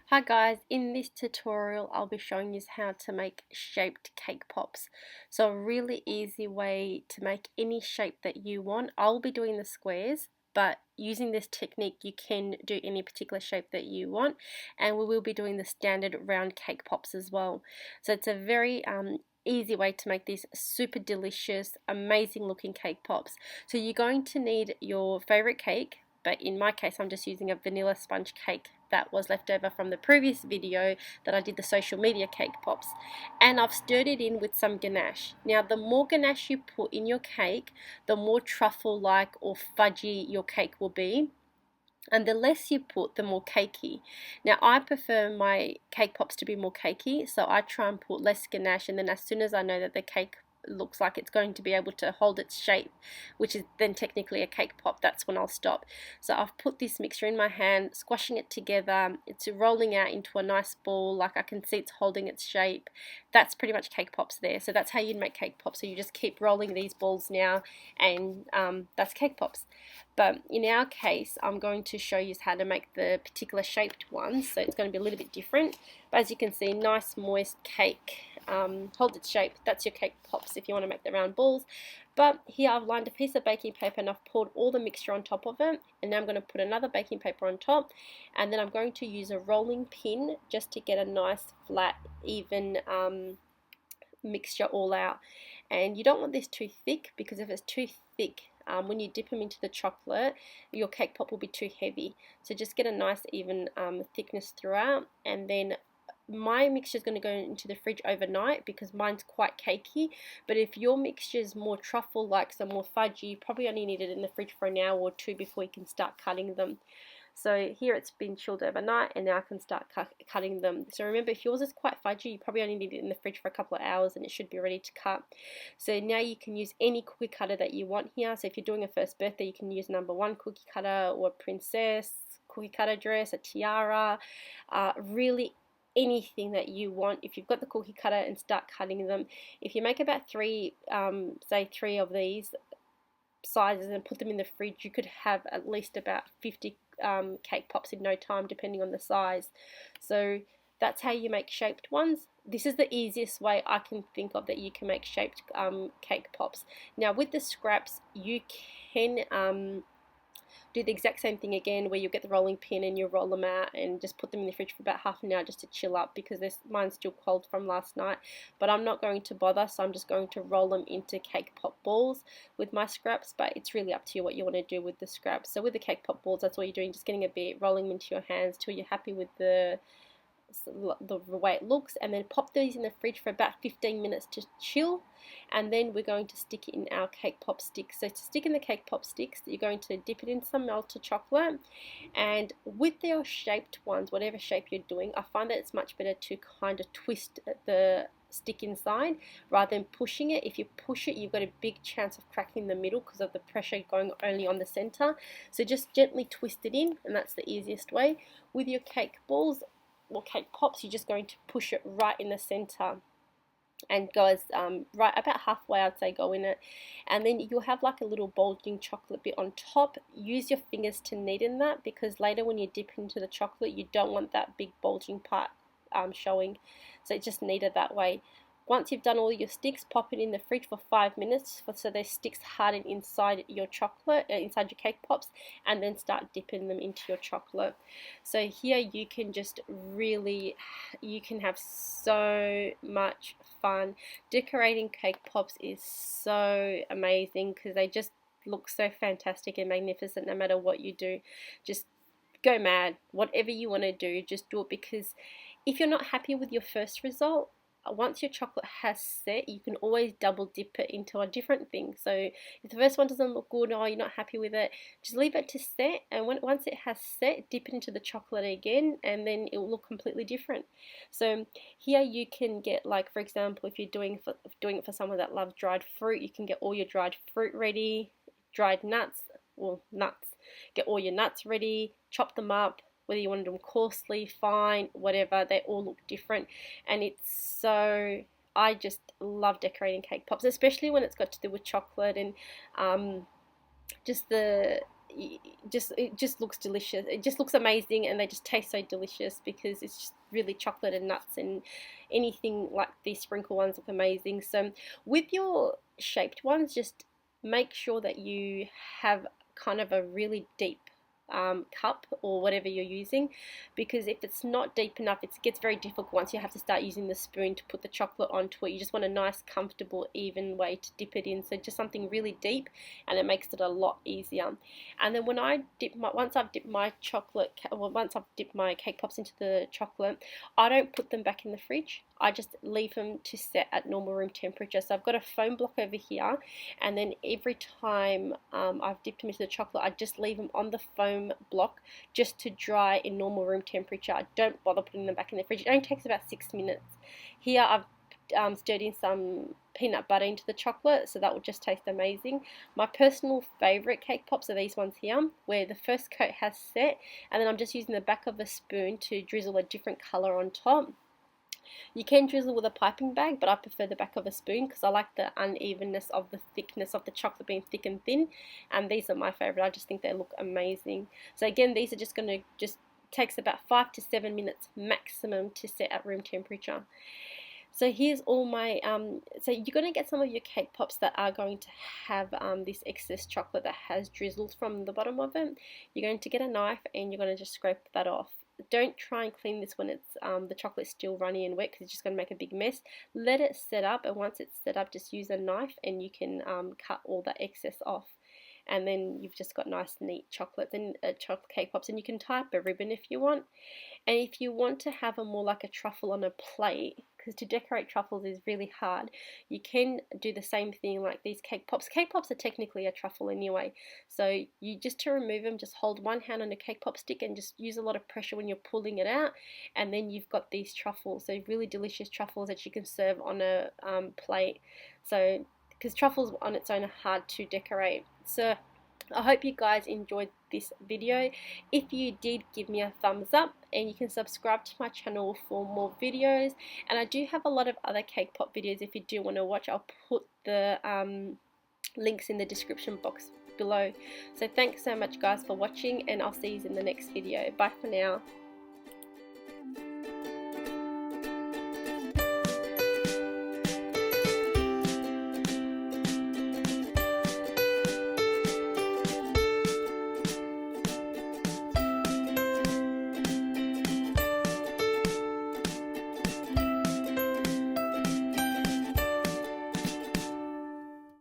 Hi guys, in this tutorial I'll be showing you how to make shaped cake pops. So a really easy way to make any shape that you want. I'll be doing the squares, but using this technique you can do any particular shape that you want, and we will be doing the standard round cake pops as well. So it's a very easy way to make these super delicious, amazing looking cake pops. So you're going to need your favorite cake, but in my case I'm just using a vanilla sponge cake that was left over from the previous video that I did the social media cake pops, and I've stirred it in with some ganache. Now the more ganache you put in your cake, the more truffle like or fudgy your cake will be, and the less you put, the more cakey. Now I prefer my cake pops to be more cakey, so I try and put less ganache, and then as soon as I know that the cake looks like it's going to be able to hold its shape, which is then technically a cake pop, that's when I'll stop. So I've put this mixture in my hand, squashing it together. It's rolling out into a nice ball, like I can see it's holding its shape. That's pretty much cake pops there. So that's how you'd make cake pops. So you just keep rolling these balls now, and that's cake pops. But in our case, I'm going to show you how to make the particular shaped ones, so it's going to be a little bit different. But as you can see, nice moist cake, hold its shape. That's your cake pops if you want to make the round balls. But here I've lined a piece of baking paper and I've poured all the mixture on top of it, and now I'm going to put another baking paper on top, and then I'm going to use a rolling pin just to get a nice flat even mixture all out. And you don't want this too thick, because if it's too thick, when you dip them into the chocolate, your cake pop will be too heavy. So just get a nice even thickness throughout, and then my mixture is going to go into the fridge overnight because mine's quite cakey. But if your mixture is more truffle like, some more fudgy, you probably only need it in the fridge for an hour or two before you can start cutting them. So here it's been chilled overnight, and now I can start cutting them. So remember, if yours is quite fudgy, you probably only need it in the fridge for a couple of hours and it should be ready to cut. So now you can use any cookie cutter that you want here. So if you're doing a first birthday, you can use #1 cookie cutter, or a princess cookie cutter dress, a tiara, really anything that you want. If you've got the cookie cutter, and start cutting them. If you make about say three of these sizes and put them in the fridge, you could have at least about 50 cake pops in no time, depending on the size. So that's how you make shaped ones. This is the easiest way I can think of that you can make shaped cake pops. Now with the scraps, you can do the exact same thing again, where you get the rolling pin and you roll them out and just put them in the fridge for about half an hour just to chill up, because mine's still cold from last night. But I'm not going to bother, so I'm just going to roll them into cake pop balls with my scraps. But it's really up to you what you want to do with the scraps. So with the cake pop balls, that's what you're doing, just getting a bit, rolling them into your hands till you're happy with the way it looks, and then pop these in the fridge for about 15 minutes to chill. And then we're going to stick it in our cake pop sticks. So to stick in the cake pop sticks, you're going to dip it in some melted chocolate, and with your shaped ones, whatever shape you're doing, I find that it's much better to kind of twist the stick inside rather than pushing it. If you push it, you've got a big chance of cracking the middle because of the pressure going only on the center. So just gently twist it in, and that's the easiest way. With your cake balls or cake pops, you're just going to push it right in the center, and go right about halfway, I'd say, go in it, and then you'll have like a little bulging chocolate bit on top. Use your fingers to knead in that, because later when you dip into the chocolate, you don't want that big bulging part showing. So just knead it that way. Once you've done all your sticks, pop it in the fridge for 5 minutes so their sticks harden inside your chocolate, inside your cake pops, and then start dipping them into your chocolate. So here you can just really, you can have so much fun. Decorating cake pops is so amazing because they just look so fantastic and magnificent no matter what you do. Just go mad. Whatever you want to do, just do it, because if you're not happy with your first result, once your chocolate has set, you can always double dip it into a different thing. So if the first one doesn't look good, or you're not happy with it, just leave it to set, and once it has set, dip it into the chocolate again, and then it will look completely different. So here you can get, like, for example, if you're doing it for someone that loves dried fruit, you can get all your dried fruit ready, dried nuts, get all your nuts ready, chop them up, whether you want them coarsely, fine, whatever, they all look different. And it's so, I just love decorating cake pops, especially when it's got to do with chocolate, and just it just looks delicious. It just looks amazing, and they just taste so delicious because it's just really chocolate and nuts, and anything like these sprinkle ones look amazing. So with your shaped ones, just make sure that you have kind of a really deep cup or whatever you're using, because if it's not deep enough, it gets very difficult once you have to start using the spoon to put the chocolate onto it. You just want a nice, comfortable, even way to dip it in. So just something really deep, and it makes it a lot easier. And then when I once I've dipped my once I've dipped my cake pops into the chocolate, I don't put them back in the fridge. I just leave them to set at normal room temperature. So I've got a foam block over here, and then every time I've dipped them into the chocolate, I just leave them on the foam block just to dry in normal room temperature. I don't bother putting them back in the fridge. It only takes about 6 minutes. Here I've stirred in some peanut butter into the chocolate, so that will just taste amazing. My personal favourite cake pops are these ones here, where the first coat has set, and then I'm just using the back of a spoon to drizzle a different colour on top. You can drizzle with a piping bag, but I prefer the back of a spoon because I like the unevenness of the thickness of the chocolate being thick and thin, and these are my favourite. I just think they look amazing. So again, these are just going to takes about 5 to 7 minutes maximum to set at room temperature. So here's all my, so you're going to get some of your cake pops that are going to have this excess chocolate that has drizzled from the bottom of it. You're going to get a knife and you're going to just scrape that off. Don't try and clean this when it's the chocolate's still runny and wet, because it's just going to make a big mess. Let it set up, and once it's set up, just use a knife and you can cut all the excess off. And then you've just got nice neat chocolates and chocolate cake pops, and you can tie up a ribbon if you want. And if you want to have them more like a truffle on a plate, because to decorate truffles is really hard, you can do the same thing like these cake pops. Cake pops are technically a truffle anyway, so you just to remove them, just hold one hand on a cake pop stick and just use a lot of pressure when you're pulling it out, and then you've got these truffles, so really delicious truffles that you can serve on a plate. So because truffles on its own are hard to decorate. So I hope you guys enjoyed this video. If you did, give me a thumbs up, and you can subscribe to my channel for more videos. And I do have a lot of other cake pop videos if you do want to watch. I'll put the links in the description box below. So thanks so much guys for watching, and I'll see you in the next video. Bye for now.